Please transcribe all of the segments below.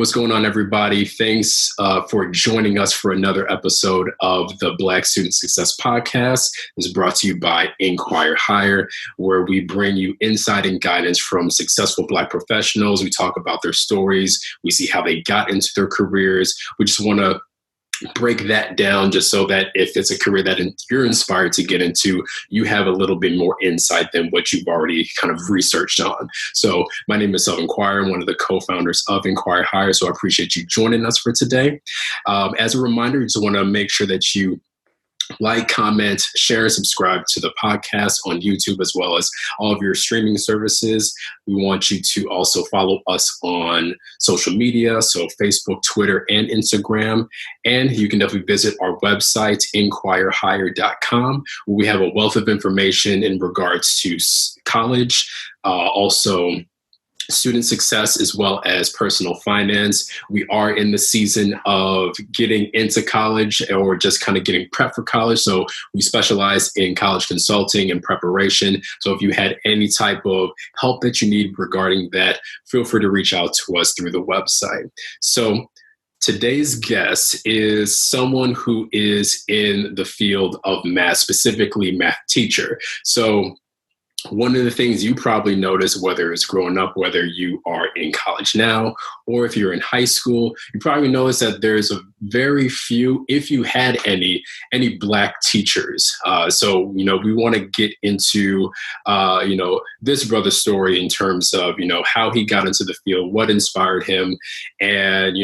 what's going on, everybody? Thanks for joining us for another episode of the Black Student Success Podcast. This is brought to you by Inquire Higher, where we bring you insight and guidance from successful Black professionals. We talk about their stories. We see how they got into their careers. We just want to break that down just so that if it's a career that you're inspired to get into, you have a little bit more insight than what you've already kind of researched on. So my name is Inquire. I'm one of the co-founders of Inquire Higher. So I appreciate you joining us for today. As a reminder, just want to make sure that you like, comment, share, and subscribe to the podcast on YouTube as well as all of your streaming services. We want you to also follow us on social media, so Facebook, Twitter, and Instagram. And you can definitely visit our website, inquirehigher.com, where we have a wealth of information in regards to college, also student success, as well as personal finance. We are in the season of getting into college or just kind of getting prepped for college. So we specialize in college consulting and preparation. So if you had any type of help that you need regarding that, feel free to reach out to us through the website. So today's guest is someone who is in the field of math, specifically math teacher. So one of the things you probably notice, whether it's growing up, whether you are in college now, or if you're in high school, you probably notice that there's a very few, if you had any Black teachers. So, we want to get into, this brother's story in terms of, how he got into the field, what inspired him, and,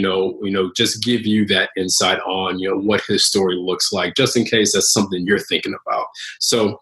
just give you that insight on, what his story looks like, just in case that's something you're thinking about. So,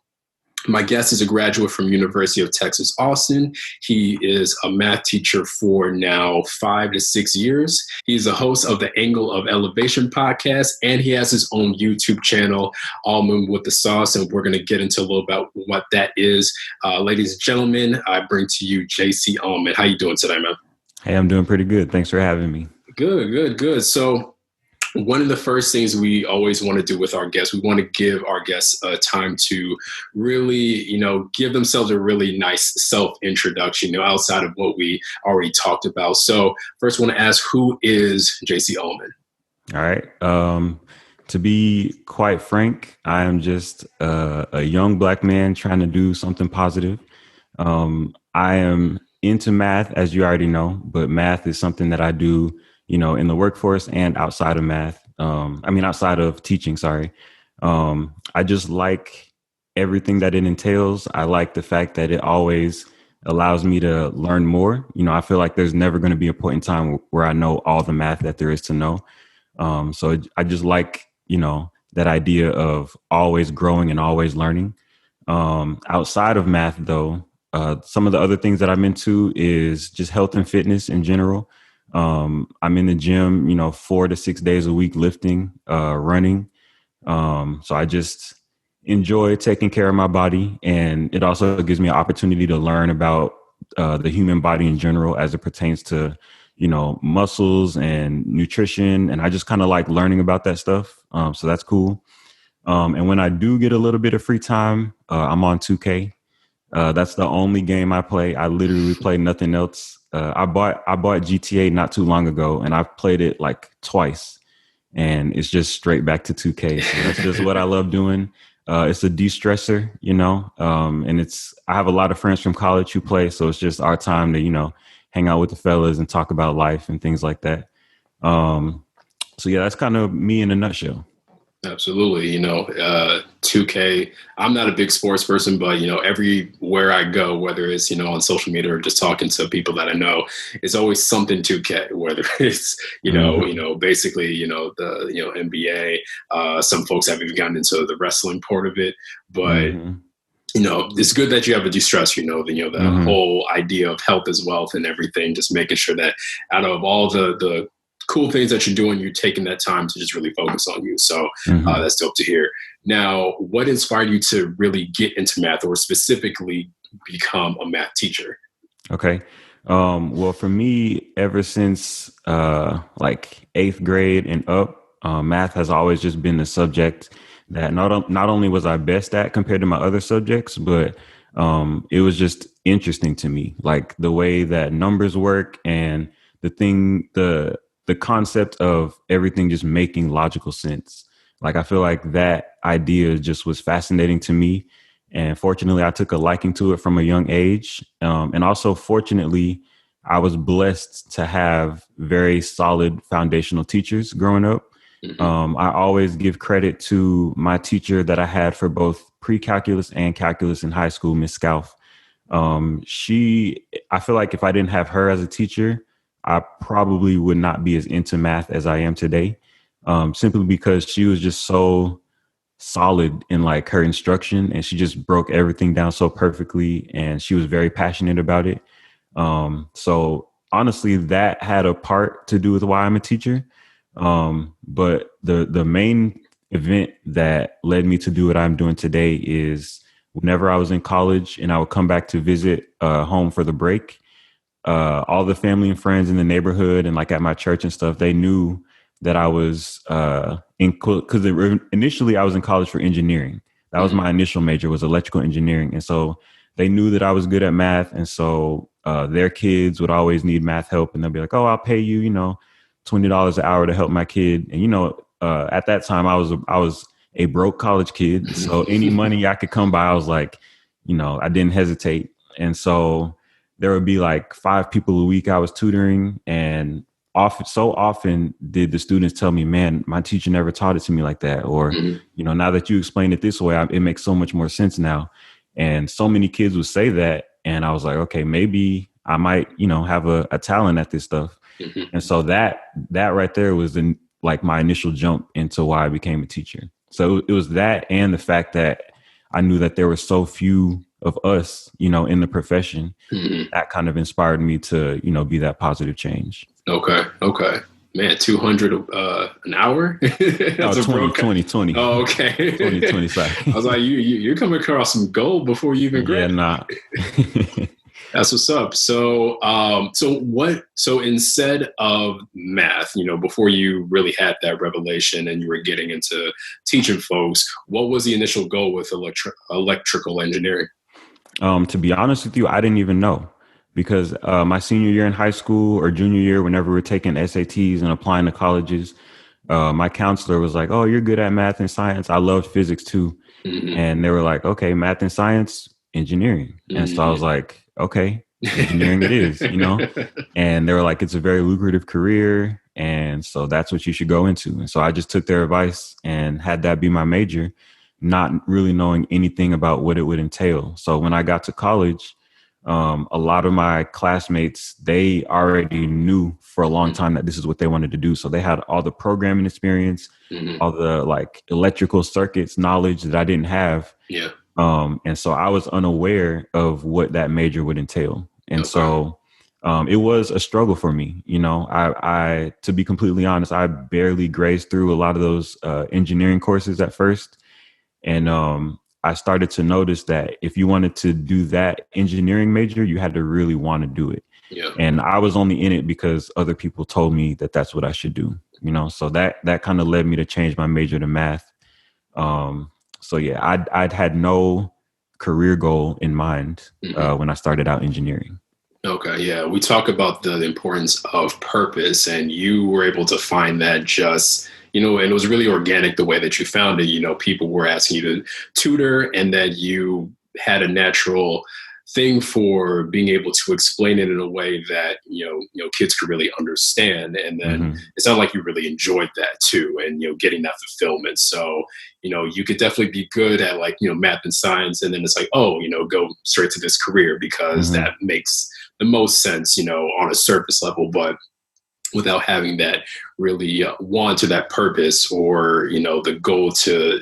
my guest is a graduate from University of Texas, Austin. He is a math teacher for now 5 to 6 years. He's a host of the Angle of Elevation podcast, and he has his own YouTube channel, Allmond With The Sauce, and we're going to get into a little about what that is. Ladies and gentlemen, I bring to you JC Allmond. How you doing today, man? Hey, I'm doing pretty good. Thanks for having me. Good. So one of the first things we always want to do with our guests, we want to give our guests a time to really, give themselves a really nice self-introduction, outside of what we already talked about. So first, I want to ask, who is JC Allmond? All right. To be quite frank, I am just a young Black man trying to do something positive. I am into math, as you already know, but math is something that I do in the workforce and outside of math. Outside of teaching, sorry. I just like everything that it entails. I like the fact that it always allows me to learn more. I feel like there's never going to be a point in time where I know all the math that there is to know. So I just like, that idea of always growing and always learning. Outside of math, though, some of the other things that I'm into is just health and fitness in general. I'm in the gym, 4 to 6 days a week, lifting, running. So I just enjoy taking care of my body. And it also gives me an opportunity to learn about the human body in general as it pertains to, muscles and nutrition. And I just kind of like learning about that stuff. So that's cool. And when I do get a little bit of free time, I'm on 2K. That's the only game I play. I literally play nothing else. I bought GTA not too long ago, and I've played it like twice, and it's just straight back to 2K. So that's just what I love doing. It's a de-stressor, and I have a lot of friends from college who play, so it's just our time to, hang out with the fellas and talk about life and things like that. So yeah, that's kind of me in a nutshell. Absolutely. 2K, I'm not a big sports person, but, everywhere I go, whether it's, on social media or just talking to people that I know, it's always something 2K, whether it's, basically, the, NBA, some folks have even gotten into the wrestling part of it, but it's good that you have a de-stress, the whole idea of health is wealth and everything, just making sure that out of all the cool things that you're doing, you're taking that time to just really focus on you. So that's dope to hear. Now, what inspired you to really get into math or specifically become a math teacher? Okay. Well, for me, ever since like 8th grade and up, math has always just been the subject that not only was I best at compared to my other subjects, but it was just interesting to me, like the way that numbers work and the the concept of everything just making logical sense. Like, I feel like that idea just was fascinating to me. And fortunately, I took a liking to it from a young age. And also, fortunately, I was blessed to have very solid foundational teachers growing up. I always give credit to my teacher that I had for both pre-calculus and calculus in high school, Miss Scalf. I feel like if I didn't have her as a teacher, I probably would not be as into math as I am today. Simply because she was just so solid in like her instruction, and she just broke everything down so perfectly, and she was very passionate about it. So honestly, that had a part to do with why I'm a teacher. But the main event that led me to do what I'm doing today is whenever I was in college and I would come back to visit home for the break, all the family and friends in the neighborhood and like at my church and stuff, they knew that I was because initially I was in college for engineering. That was my initial major, was electrical engineering. And so they knew that I was good at math. And so their kids would always need math help. And they'll be like, oh, I'll pay you, $20 an hour to help my kid. And, at that time I was a broke college kid. So any money I could come by, I was like, I didn't hesitate. And so there would be like 5 people a week I was tutoring, and so often did the students tell me, man, my teacher never taught it to me like that. Or, now that you explain it this way, it makes so much more sense now. And so many kids would say that. And I was like, okay, maybe I might, have a talent at this stuff. And so that right there was my initial jump into why I became a teacher. So it was that, and the fact that I knew that there were so few of us, in the profession, that kind of inspired me to, be that positive change. Okay. Man, 200 an hour? That's 20. Oh, okay. 20, sorry. I was like, you're coming across some gold before you even graduate. Yeah, nah. That's what's up. So, so instead of math, before you really had that revelation and you were getting into teaching folks, what was the initial goal with electrical engineering? To be honest with you, I didn't even know, because my senior year in high school or junior year, whenever we were taking SATs and applying to colleges, my counselor was like, oh, you're good at math and science. I loved physics too. And they were like, okay, math and science, engineering. And so I was like, okay, engineering it is, and they were like, it's a very lucrative career. And so that's what you should go into. And so I just took their advice and had that be my major, not really knowing anything about what it would entail. So when I got to college, a lot of my classmates, they already knew for a long time that this is what they wanted to do. So they had all the programming experience, all the like electrical circuits knowledge that I didn't have. Yeah. And so I was unaware of what that major would entail. And so it was a struggle for me. I to be completely honest, I barely grazed through a lot of those engineering courses at first. And I started to notice that if you wanted to do that engineering major, you had to really want to do it. Yeah. And I was only in it because other people told me that that's what I should do. So that kind of led me to change my major to math. So yeah, I'd had no career goal in mind when I started out engineering. Okay, yeah. We talk about the importance of purpose, and you were able to find that just, and it was really organic the way that you found it. People were asking you to tutor, and that you had a natural thing for being able to explain it in a way that, kids could really understand. And then it sounded like you really enjoyed that too, and, getting that fulfillment. So, you could definitely be good at math and science. And then it's like, oh, go straight to this career because that makes the most sense, on a surface level, but without having that really want to that purpose or, the goal to,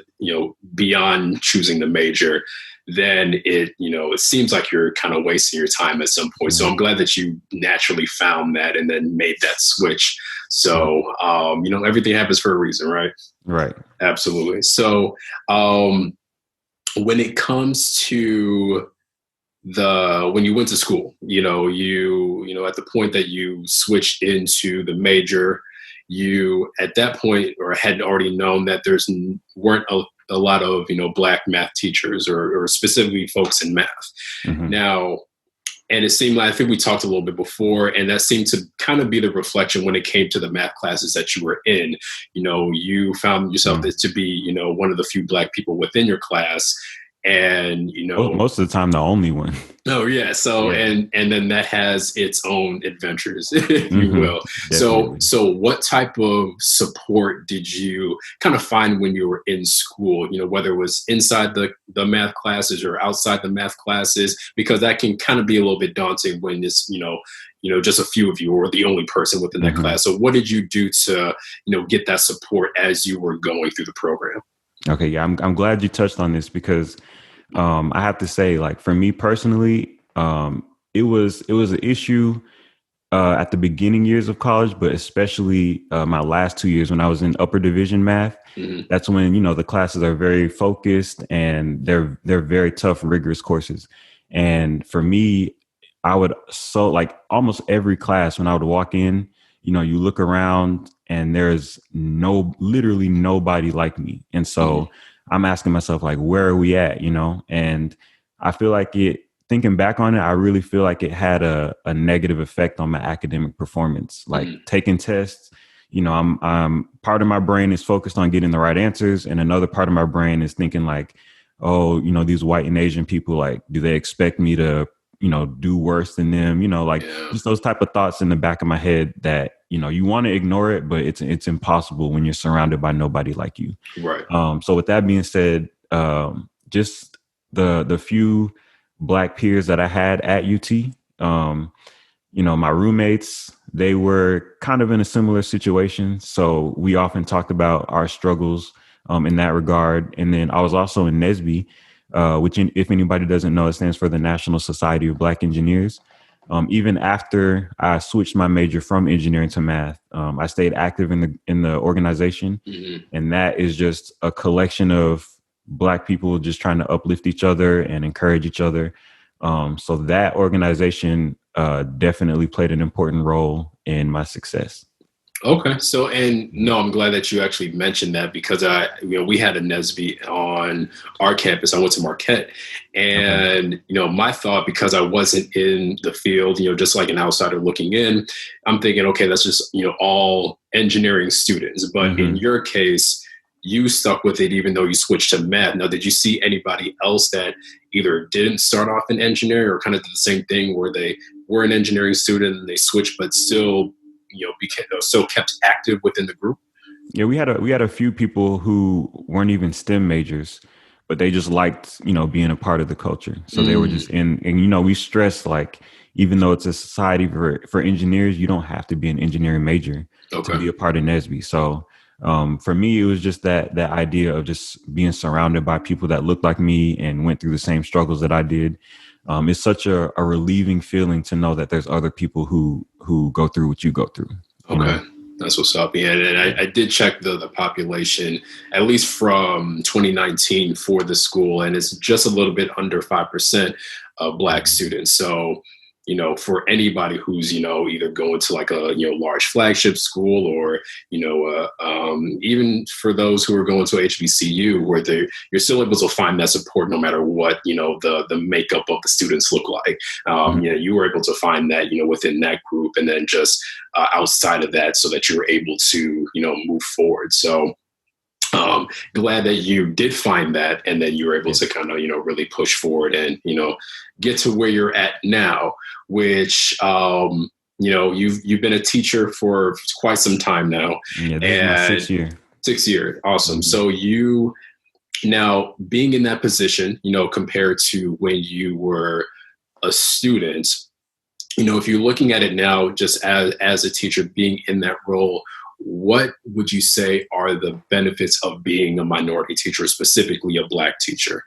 beyond choosing the major, then it seems like you're kind of wasting your time at some point. So I'm glad that you naturally found that and then made that switch. So, everything happens for a reason, right? Right. Absolutely. So when it comes to when you went to school, you at the point that you switched into the major, you at that point or had already known that weren't a lot of Black math teachers or specifically folks in math. Now, And it seemed like, I think we talked a little bit before, and that seemed to kind of be the reflection when it came to the math classes that you were in. You found yourself to be, one of the few Black people within your class. And, most of the time, the only one. Oh yeah. So, and then that has its own adventures, if you will. Definitely. So what type of support did you kind of find when you were in school, whether it was inside the math classes or outside the math classes, because that can kind of be a little bit daunting when it's, just a few of you or the only person within that class. So what did you do to, get that support as you were going through the program? Okay. Yeah. I'm glad you touched on this because I have to say, like, for me personally, it was an issue at the beginning years of college, but especially my last 2 years when I was in upper division math. That's when, the classes are very focused and they're very tough, rigorous courses. And for me, I would almost every class when I would walk in, you look around and there's literally nobody like me. And so I'm asking myself, like, where are we at, And I feel like thinking back on it, I really feel like it had a negative effect on my academic performance. Like taking tests, I'm part of my brain is focused on getting the right answers. And another part of my brain is thinking like, oh, these white and Asian people, like, do they expect me to, do worse than them? Just those type of thoughts in the back of my head that, you want to ignore it, but it's impossible when you're surrounded by nobody like you. Right. So with that being said, just the few Black peers that I had at UT, my roommates, they were kind of in a similar situation. So we often talked about our struggles in that regard. And then I was also in NSBE, which, if anybody doesn't know, it stands for the National Society of Black Engineers. Even after I switched my major from engineering to math, I stayed active in the organization. And that is just a collection of Black people just trying to uplift each other and encourage each other. So that organization definitely played an important role in my success. Okay. So, I'm glad that you actually mentioned that because we had a NSBE on our campus. I went to Marquette and, my thought, because I wasn't in the field, just like an outsider looking in, I'm thinking, okay, that's just, all engineering students. But in your case, you stuck with it, even though you switched to math. Now, did you see anybody else that either didn't start off in engineering or kind of did the same thing where they were an engineering student and they switched, but still still kept active within the group? Yeah, we had a few people who weren't even STEM majors, but they just liked, being a part of the culture. So they were just in, and, we stress, like, even though it's a society for engineers, you don't have to be an engineering major to be a part of NSBE. So for me, it was just that idea of just being surrounded by people that looked like me and went through the same struggles that I did. It's such a relieving feeling to know that there's other people who go through what you go through. Okay. That's what's up. Yeah. And I did check the population, at least from 2019 for the school, and it's just a little bit under 5% of Black students. So, for anybody who's, either going to like a, large flagship school or, even for those who are going to HBCU where you're still able to find that support no matter what, the makeup of the students look like. You were able to find that, within that group and then just outside of that so that you were able to, move forward. So glad that you did find that and then you were able to kind of, really push forward and, get to where you're at now, which, you've been a teacher for quite some time now. Yeah, this is my 6th year. 6 years. Awesome. So you now being in that position, compared to when you were a student, if you're looking at it now, just as a teacher being in that role, what would you say are the benefits of being a minority teacher, specifically a Black teacher?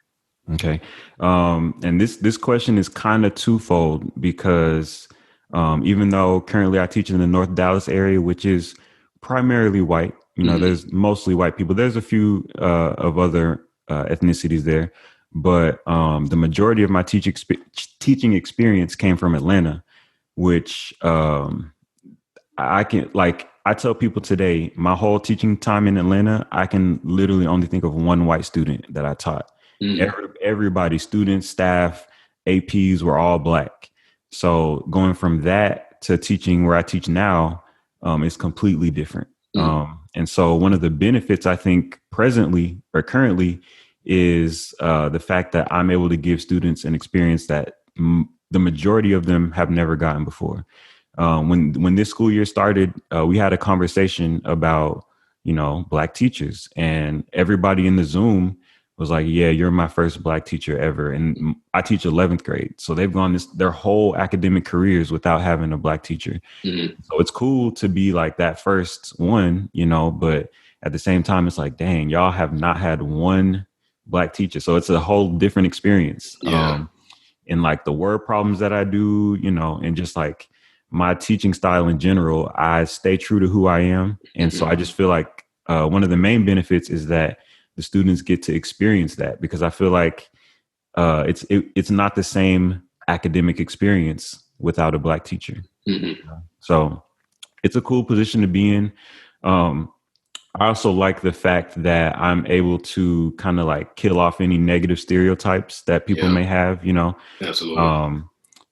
Okay. And this question is kind of twofold because even though currently I teach in the North Dallas area, which is primarily white, there's mostly white people. There's a few of other ethnicities there, but the majority of my teaching experience came from Atlanta, which I tell people today, my whole teaching time in Atlanta, I can literally only think of one white student that I taught. Everybody, students, staff, APs were all Black. So going from that to teaching where I teach now is completely different. And so one of the benefits I think presently or currently is the fact that I'm able to give students an experience that the majority of them have never gotten before. When this school year started, we had a conversation about, Black teachers, and everybody in the Zoom was like, yeah, you're my first Black teacher ever. And I teach 11th grade. So they've gone their whole academic careers without having a Black teacher. So it's cool to be like that first one, but at the same time, it's like, dang, y'all have not had one Black teacher. So it's a whole different experience. Yeah. And like the word problems that I do, and just like my teaching style in general, I stay true to who I am. And so I just feel like one of the main benefits is that the students get to experience that, because I feel like it's not the same academic experience without a Black teacher. So it's a cool position to be in. I also like the fact that I'm able to kind of like kill off any negative stereotypes that people may have, Absolutely.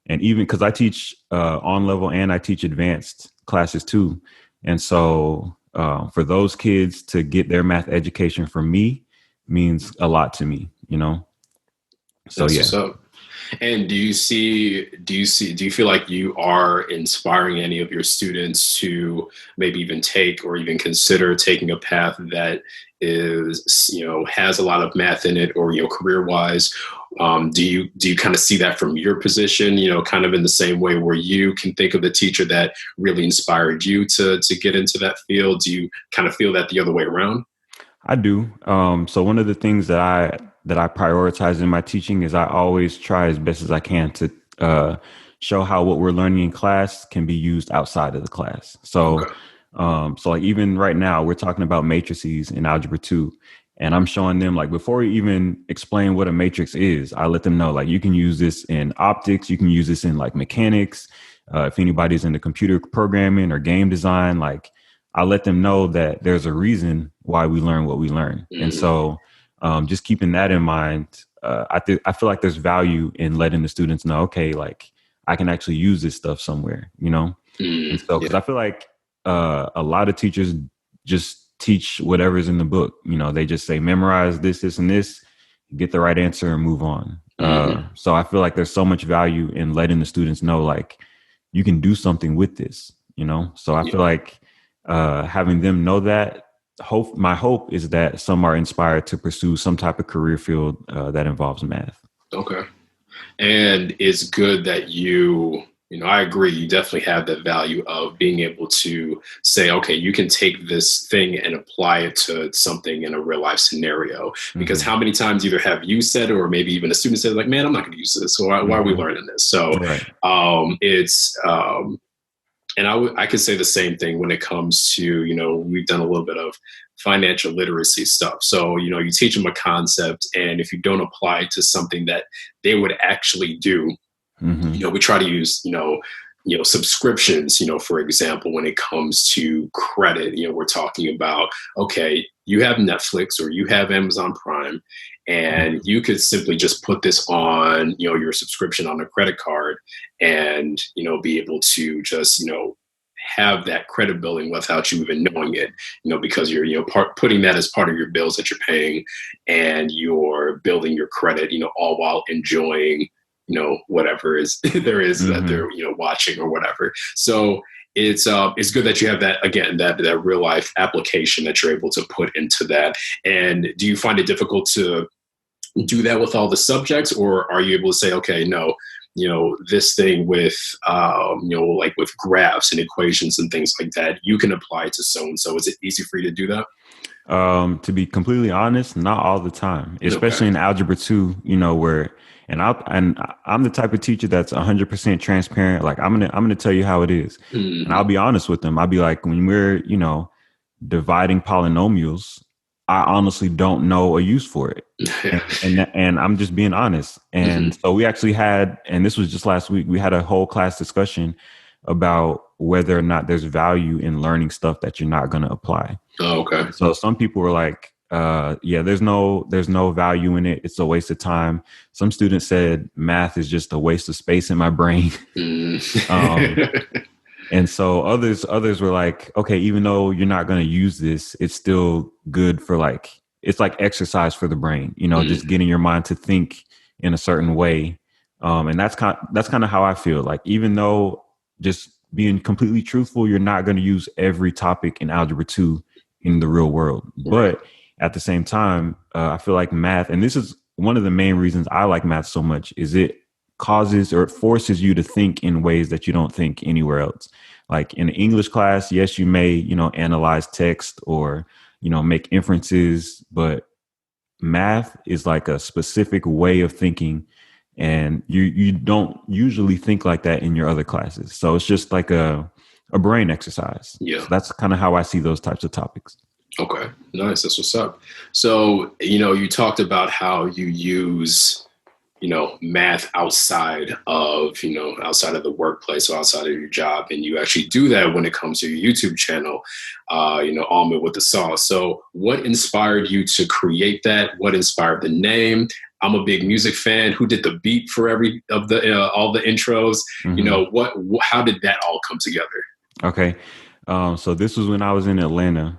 And even because I teach on level and I teach advanced classes too. And so for those kids to get their math education from me means a lot to me, So That's what's up. And do you feel like you are inspiring any of your students to maybe even take or even consider taking a path that is, has a lot of math in it, or, career wise? Do you kind of see that from your position, kind of in the same way where you can think of the teacher that really inspired you to get into that field? Do you kind of feel that the other way around? I do. So one of the things that I prioritize in my teaching is I always try as best as I can to show how what we're learning in class can be used outside of the class. So, Okay. So like even right now we're talking about matrices in Algebra 2, and I'm showing them, like, before we even explain what a matrix is, I let them know, like, you can use this in optics, you can use this in like mechanics. If anybody's into computer programming or game design, like, I let them know that there's a reason why we learn what we learn. And so just keeping that in mind, I feel like there's value in letting the students know, okay, like, I can actually use this stuff somewhere, And so, because I feel like a lot of teachers just teach whatever's in the book. They just say, memorize this, this, and this, get the right answer and move on. So I feel like there's so much value in letting the students know, like, you can do something with this, So I feel like having them know that, my hope is that some are inspired to pursue some type of career field that involves math. Okay. And it's good that I agree, you definitely have the value of being able to say, okay, you can take this thing and apply it to something in a real life scenario. Because how many times either have you said, or maybe even a student said, like, man, I'm not going to use this. So why are we learning this? So Right. And I could say the same thing when it comes to, we've done a little bit of financial literacy stuff. So, you teach them a concept, and if you don't apply it to something that they would actually do, we try to use, subscriptions, for example, when it comes to credit. We're talking about, okay, you have Netflix or you have Amazon Prime, and you could simply just put this on, your subscription on a credit card, and, be able to just, have that credit building without you even knowing it, because you're, putting that as part of your bills that you're paying, and you're building your credit, all while enjoying, whatever is there is that they're, watching or whatever. So it's good that you have that, again, that real life application that you're able to put into that. And do you find it difficult to do that with all the subjects, or are you able to say, okay, no, this thing with, like with graphs and equations and things like that, you can apply to so and so? Is it easy for you to do that? To be completely honest, not all the time, especially in Algebra 2, where, and I'm the type of teacher that's 100% transparent. Like, I'm going to tell you how it is. And I'll be honest with them. I'll be like, when we're, dividing polynomials, I honestly don't know a use for it. And I'm just being honest. And so we actually had, and this was just last week, we had a whole class discussion about whether or not there's value in learning stuff that you're not going to apply. Oh, okay. So some people were like, there's no value in it. It's a waste of time. Some students said math is just a waste of space in my brain. And so others were like, okay, even though you're not going to use this, it's still good for like, it's like exercise for the brain, just getting your mind to think in a certain way. And that's kind of how I feel. Like, even though, just being completely truthful, you're not going to use every topic in Algebra 2 in the real world. Right. But at the same time, I feel like math, and this is one of the main reasons I like math so much, is it causes or it forces you to think in ways that you don't think anywhere else. Like in an English class, yes, you may, analyze text or, make inferences, but math is like a specific way of thinking, and you don't usually think like that in your other classes. So it's just like a brain exercise. Yeah. So that's kind of how I see those types of topics. Okay, nice. That's what's up. So, you talked about how you use, math outside of the workplace or outside of your job. And you actually do that when it comes to your YouTube channel, Allmond With The Sauce. So what inspired you to create that? What inspired the name? I'm a big music fan. Who did the beat for all the intros? Mm-hmm. How did that all come together? Okay. So this was when I was in Atlanta.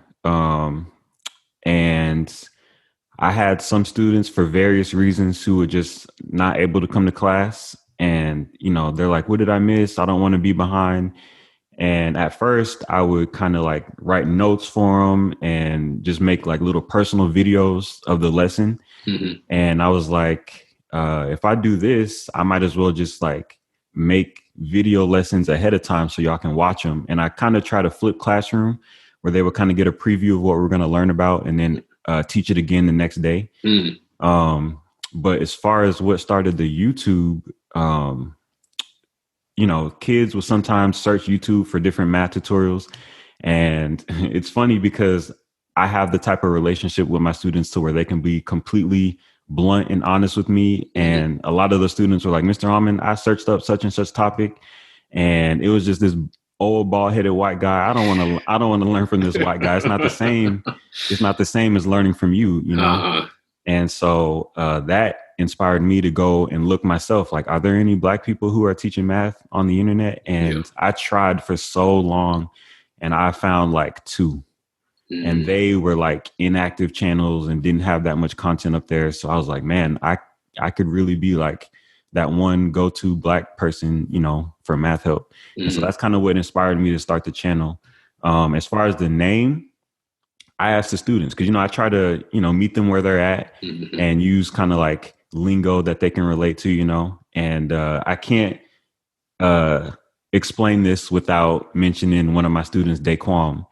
And I had some students, for various reasons, who were just not able to come to class. And, they're like, what did I miss? I don't want to be behind. And at first I would kind of like write notes for them and just make like little personal videos of the lesson. Mm-hmm. And I was like, if I do this, I might as well just like make video lessons ahead of time so y'all can watch them. And I kind of try to flip classroom, where they would kind of get a preview of what we're going to learn about and then teach it again the next day. Mm. But as far as what started the YouTube, kids will sometimes search YouTube for different math tutorials. And it's funny because I have the type of relationship with my students to where they can be completely blunt and honest with me. And a lot of the students were like, Mr. Allmond, I searched up such and such topic, and it was just this old bald-headed white guy. I don't want to learn from this white guy. It's not the same. It's not the same as learning from you, Uh-huh. And so that inspired me to go and look myself. Like, are there any Black people who are teaching math on the internet? And I tried for so long, and I found like 2. And they were like inactive channels and didn't have that much content up there. So I was like, man, I could really be like that one go-to Black person, for math help. And so that's kind of what inspired me to start the channel. As far as the name, I asked the students, because, I try to, meet them where they're at and use kind of like lingo that they can relate to, and I can't explain this without mentioning one of my students, Daquam,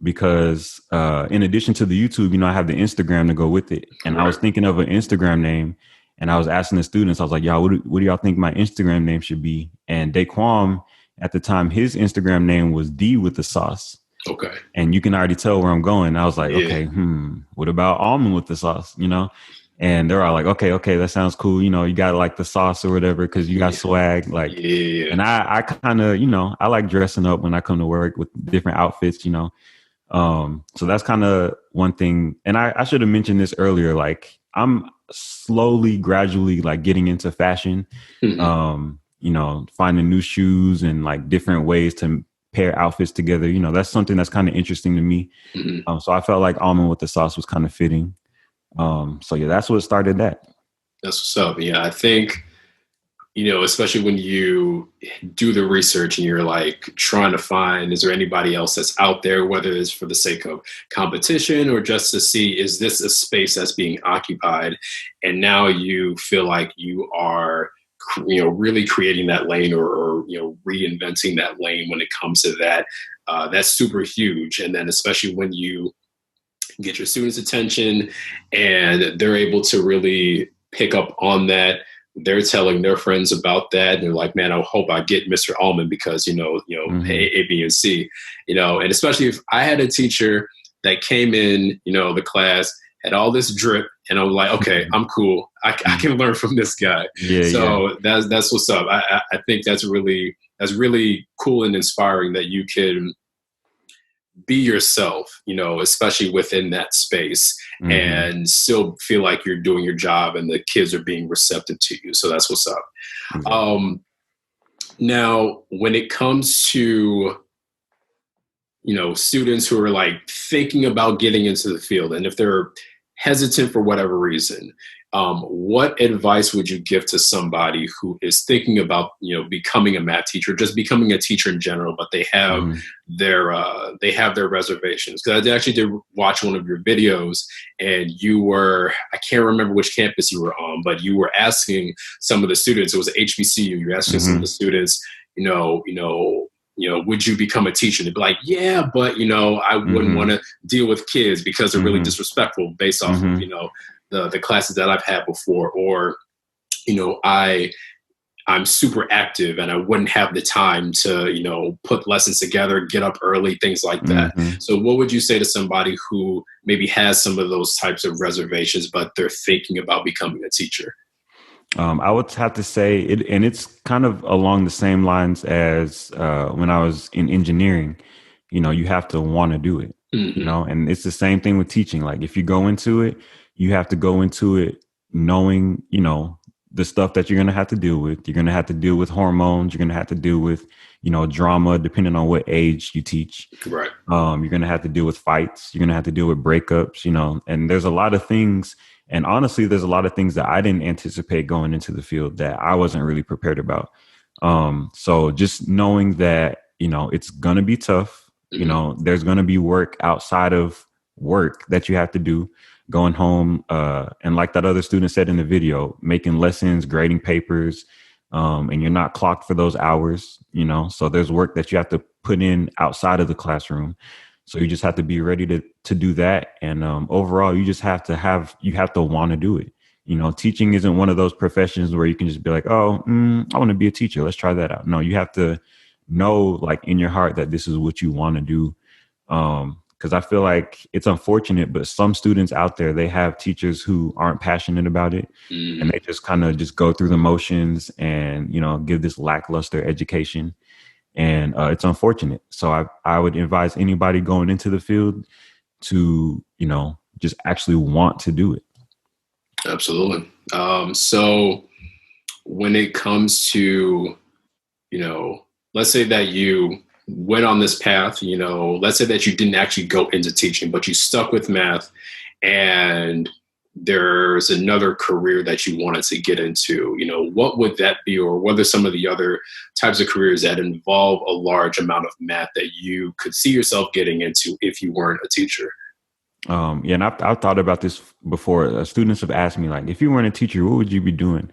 because in addition to the YouTube, I have the Instagram to go with it. And I was thinking of an Instagram name, and I was asking the students, I was like, y'all, what do y'all think my Instagram name should be? And Daquam, at the time, his Instagram name was D with the sauce. Okay. And you can already tell where I'm going. I was like, okay, what about Almond with the sauce, And they're all like, okay, that sounds cool. You got like the sauce or whatever, because you got swag. Like, and I kind of, I like dressing up when I come to work with different outfits, So that's kind of one thing. And I should have mentioned this earlier. Like, I'm slowly, gradually like getting into fashion, finding new shoes and like different ways to pair outfits together. That's something that's kind of interesting to me. So I felt like Almond with the Sauce was kind of fitting. So yeah, that's what started that. That's what's up. Yeah, I think, especially when you do the research and you're like trying to find, is there anybody else that's out there, whether it's for the sake of competition or just to see, is this a space that's being occupied? And now you feel like you are, really creating that lane or reinventing that lane when it comes to that. That's super huge. And then especially when you get your students' attention and they're able to really pick up on that, they're telling their friends about that. And they're like, man, I hope I get Mr. Allmond because, A, B, and C, and especially if I had a teacher that came in, the class, had all this drip, and I'm like, okay, I'm cool. I can learn from this guy. That's what's up. I think that's really cool and inspiring that you can be yourself, especially within that space, and still feel like you're doing your job and the kids are being receptive to you. So that's what's up. Exactly. Now, when it comes to, students who are like thinking about getting into the field, and if they're hesitant for whatever reason, what advice would you give to somebody who is thinking about, becoming a math teacher, just becoming a teacher in general, but they have their reservations? Because I actually did watch one of your videos, and I can't remember which campus you were on, but you were asking some of the students. It was HBCU. You're asking some of the students, would you become a teacher? They'd be like, yeah, but I wouldn't want to deal with kids because they're really disrespectful based off of the classes that I've had before, or I'm super active and I wouldn't have the time to put lessons together, get up early, things like that. So what would you say to somebody who maybe has some of those types of reservations, but they're thinking about becoming a teacher? I would have to say it, and it's kind of along the same lines as when I was in engineering. You have to want to do it, and it's the same thing with teaching. Like if you go into it, you have to go into it knowing, the stuff that you're going to have to deal with. You're going to have to deal with hormones. You're going to have to deal with, drama, depending on what age you teach. Right. You're going to have to deal with fights. You're going to have to deal with breakups, and there's a lot of things. And honestly, there's a lot of things that I didn't anticipate going into the field that I wasn't really prepared about. So just knowing that, it's going to be tough. There's going to be work outside of work that you have to do, going home. And like that other student said in the video, making lessons, grading papers, and you're not clocked for those hours, so there's work that you have to put in outside of the classroom. So you just have to be ready to do that. And overall, you just have to want to do it. Teaching isn't one of those professions where you can just be like, oh, I want to be a teacher. Let's try that out. No, you have to know, like in your heart, that this is what you want to do. Because I feel like it's unfortunate, but some students out there, they have teachers who aren't passionate about it, and they just kind of just go through the motions and, give this lackluster education. And it's unfortunate. So I would advise anybody going into the field to, just actually want to do it. Absolutely. So when it comes to, let's say that you went on this path, let's say that you didn't actually go into teaching, but you stuck with math, and there's another career that you wanted to get into, what would that be? Or what are some of the other types of careers that involve a large amount of math that you could see yourself getting into if you weren't a teacher? And I've thought about this before. Students have asked me, like, if you weren't a teacher, what would you be doing?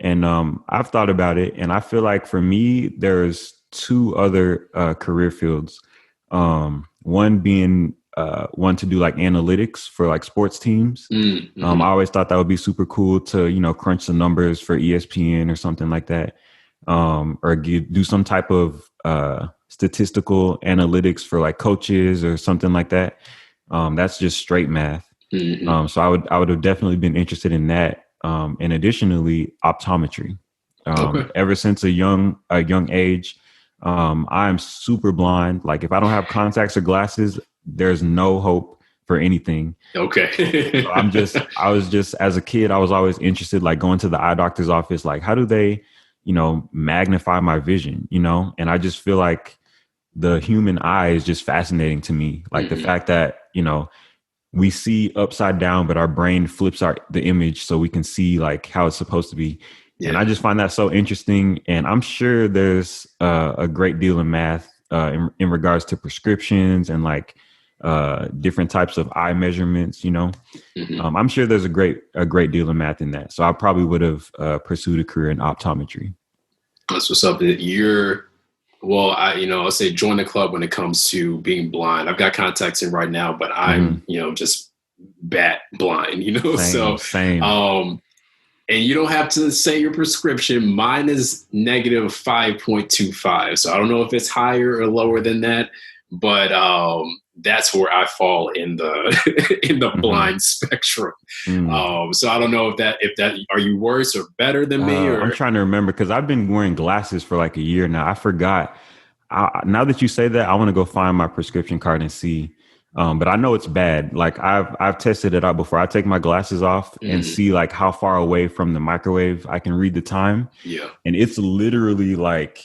And I've thought about it, and I feel like for me, there's two other career fields. One being one to do like analytics for like sports teams. I always thought that would be super cool to, crunch the numbers for ESPN or something like that. Or do some type of statistical analytics for like coaches or something like that. That's just straight math. So I would have definitely been interested in that. And additionally, optometry. Ever since a young age, I'm super blind. Like if I don't have contacts or glasses, there's no hope for anything. Okay. So I was just, as a kid, I was always interested, like going to the eye doctor's office, like how do they, magnify my vision, and I just feel like the human eye is just fascinating to me. Like the fact that, we see upside down, but our brain flips the image so we can see like how it's supposed to be. Yeah. And I just find that so interesting. And I'm sure there's a great deal of math in regards to prescriptions and like different types of eye measurements, I'm sure there's a great deal of math in that. So I probably would have pursued a career in optometry. That's what's up. I'll say join the club when it comes to being blind. I've got contacts in right now, but I'm, just bat blind, Same. And you don't have to say your prescription. Mine is negative 5.25. So I don't know if it's higher or lower than that, but that's where I fall in the blind spectrum. So I don't know if that are you worse or better than me? Or I'm trying to remember because I've been wearing glasses for like a year now. I forgot. now that you say that, I want to go find my prescription card and see. But I know it's bad. Like I've tested it out before. I take my glasses off and see like how far away from the microwave I can read the time. Yeah. And it's literally like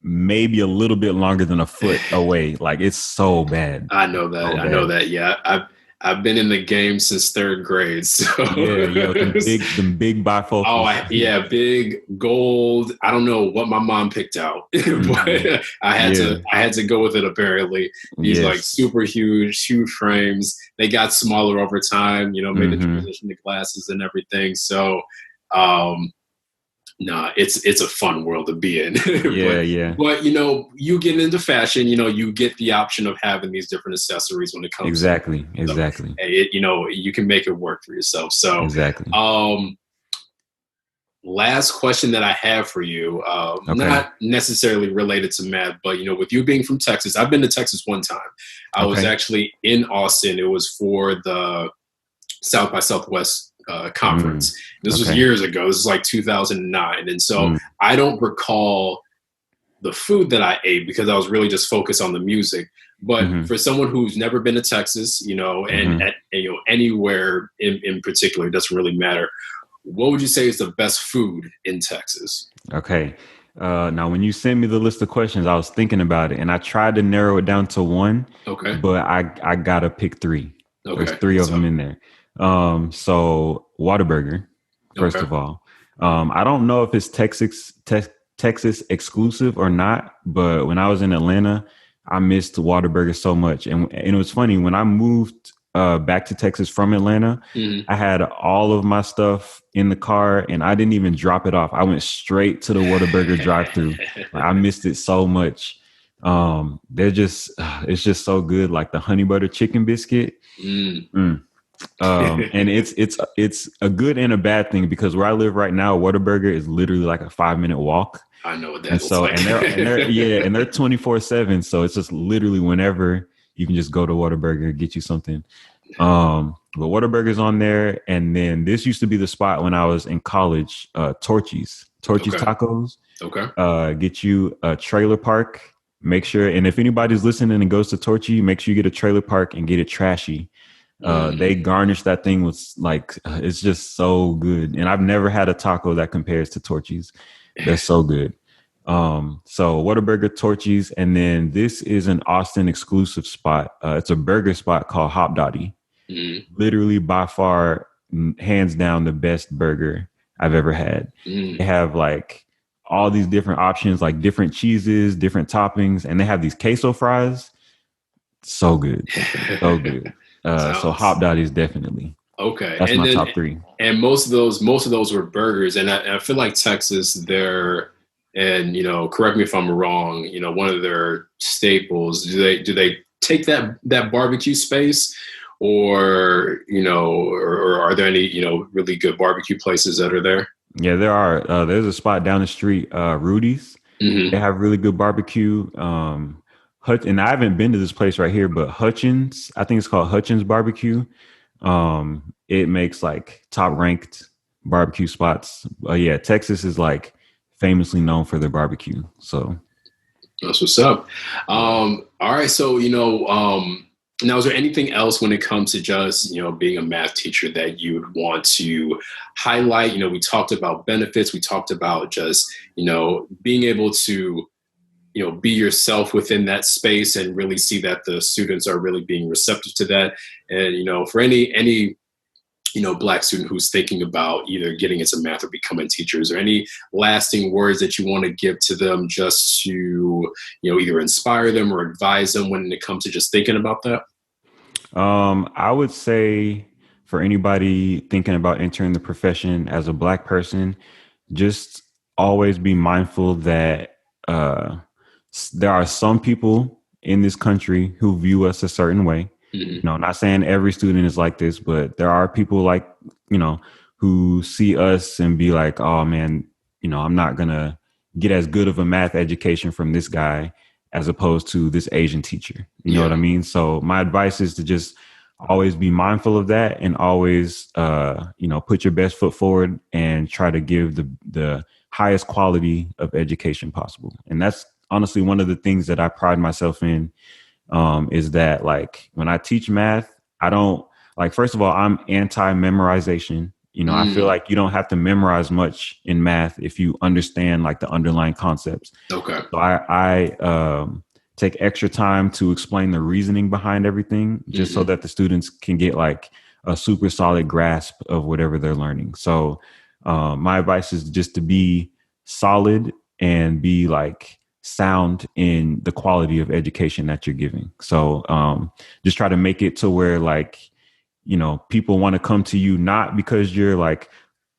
maybe a little bit longer than a foot away. Like it's so bad. I know that. I know that. Yeah. I've been in the game since third grade. So yeah, them big bifocals. Oh, big gold. I don't know what my mom picked out, but I had to go with it. Apparently, these like super huge frames. They got smaller over time. Made the transition to glasses and everything. So, it's a fun world to be in. But you get into fashion, you get the option of having these different accessories when it comes. Exactly. So, you can make it work for yourself. So exactly. Last question that I have for you, not necessarily related to math, but with you being from Texas, I've been to Texas one time. I was actually in Austin. It was for the South by Southwest conference. This was years ago. This was like 2009. And so I don't recall the food that I ate because I was really just focused on the music. But for someone who's never been to Texas, and anywhere in particular, it doesn't really matter. What would you say is the best food in Texas? Okay. Now, when you sent me the list of questions, I was thinking about it and I tried to narrow it down to one. Okay. But I got to pick three. Okay. There's three of them in there. So Whataburger, first of all. I don't know if it's Texas exclusive or not, but when I was in Atlanta, I missed Whataburger so much. And it was funny, when I moved back to Texas from Atlanta, I had all of my stuff in the car and I didn't even drop it off. I went straight to the Whataburger drive-thru. I missed it so much. It's just so good. Like the honey butter chicken biscuit. And it's a good and a bad thing because where I live right now, Whataburger is literally like a 5-minute walk. I know what that is. So, like. and they're 24/7. So it's just literally whenever you can just go to Whataburger, get you something. But Whataburger's on there. And then this used to be the spot when I was in college, Torchy's Tacos. Okay. Get you a trailer park. Make sure, and if anybody's listening and goes to Torchy, make sure you get a trailer park and get it trashy. They garnish that thing with like, it's just so good. And I've never had a taco that compares to Torchy's. They're so good. So Whataburger, Torchy's, and then this is an Austin exclusive spot. It's a burger spot called Hop Dotty. Literally by far, hands down, the best burger I've ever had. They have like all these different options, like different cheeses, different toppings, and they have these queso fries. So good. So good. So Hop Dotty is definitely. Okay. That's my top three. And most of those were burgers. And I feel like Texas, and correct me if I'm wrong, one of their staples, do they take that barbecue space or are there any, really good barbecue places that are there? Yeah, there are. There's a spot down the street, Rudy's. They have really good barbecue. And I haven't been to this place right here, but Hutchins, I think it's called Hutchins Barbecue. It makes like top ranked barbecue spots. Texas is like famously known for their barbecue. So that's what's up. All right. So, now, is there anything else when it comes to just, being a math teacher that you would want to highlight? We talked about benefits. We talked about just, being able to, be yourself within that space and really see that the students are really being receptive to that. And, for any Black student who's thinking about either getting into math or becoming teachers, or any lasting words that you want to give to them just to, either inspire them or advise them when it comes to just thinking about that? I would say for anybody thinking about entering the profession as a Black person, just always be mindful that there are some people in this country who view us a certain way. Not saying every student is like this, but there are people like, who see us and be like, oh man, I'm not going to get as good of a math education from this guy as opposed to this Asian teacher. You know what I mean? So my advice is to just always be mindful of that and always, put your best foot forward and try to give the highest quality of education possible. And that's honestly one of the things that I pride myself in is that like when I teach math, I don't like, first of all, I'm anti-memorization. You know, I feel like you don't have to memorize much in math if you understand like the underlying concepts. Okay. So I take extra time to explain the reasoning behind everything, just so that the students can get like a super solid grasp of whatever they're learning. So my advice is just to be solid and be like sound in the quality of education that you're giving. So just try to make it to where like, you know, people want to come to you, not because you're like,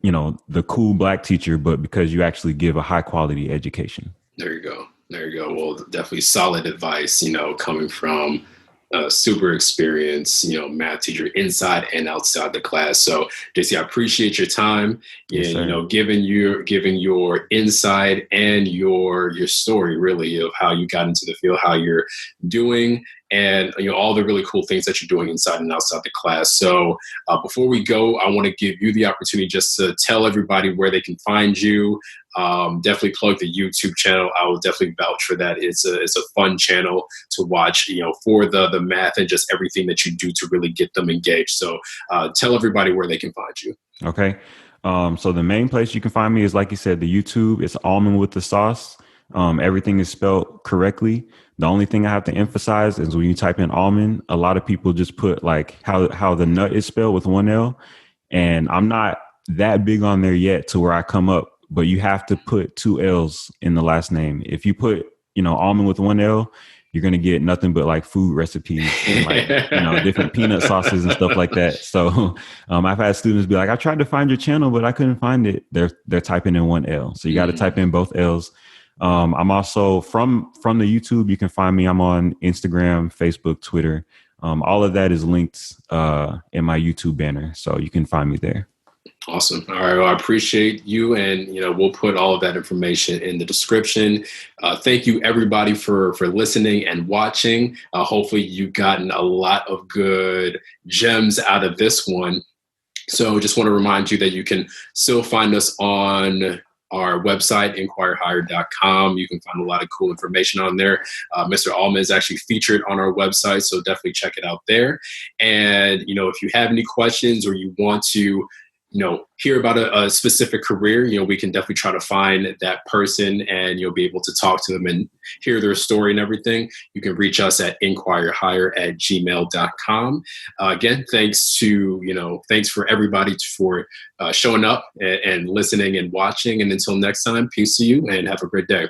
you know, the cool Black teacher, but because you actually give a high quality education. There you go. There you go. Well, definitely solid advice, you know, coming from a super experienced, you know, math teacher inside and outside the class. So JC, I appreciate your time and, Yes, you know, giving your insight and your story really of how you got into the field, how you're doing, and, you know, all the really cool things that you're doing inside and outside the class. So before we go, I want to give you the opportunity just to tell everybody where they can find you. Definitely plug the YouTube channel. I will definitely vouch for that. It's a fun channel to watch, you know, for the math and just everything that you do to really get them engaged. So tell everybody where they can find you. Okay. So the main place you can find me is, like you said, the YouTube. It's Allmond with the Sauce. Everything is spelled correctly. The only thing I have to emphasize is when you type in almond, a lot of people just put like how the nut is spelled with one L. And I'm not that big on there yet to where I come up, but you have to put two L's in the last name. If you put, you know, almond with one L, you're going to get nothing but like food recipes and like, you know, different peanut sauces and stuff like that. So I've had students be like, I tried to find your channel, but I couldn't find it. They're typing in one L. So you got to type in both L's. I'm also from the YouTube. You can find me. I'm on Instagram, Facebook, Twitter. All of that is linked in my YouTube banner. So you can find me there. Awesome. All right. Well, I appreciate you. And, you know, we'll put all of that information in the description. Thank you, everybody, for listening and watching. Hopefully you've gotten a lot of good gems out of this one. So just want to remind you that you can still find us on our website, inquirehigher.com. You can find a lot of cool information on there. Mr. Allmond is actually featured on our website, so definitely check it out there. And, you know, if you have any questions or you want to, you know, hear about a specific career, you know, we can definitely try to find that person and you'll be able to talk to them and hear their story and everything. You can reach us at inquirehigher@gmail.com. Again, thanks for everybody for showing up and listening and watching. And until next time, peace to you and have a great day.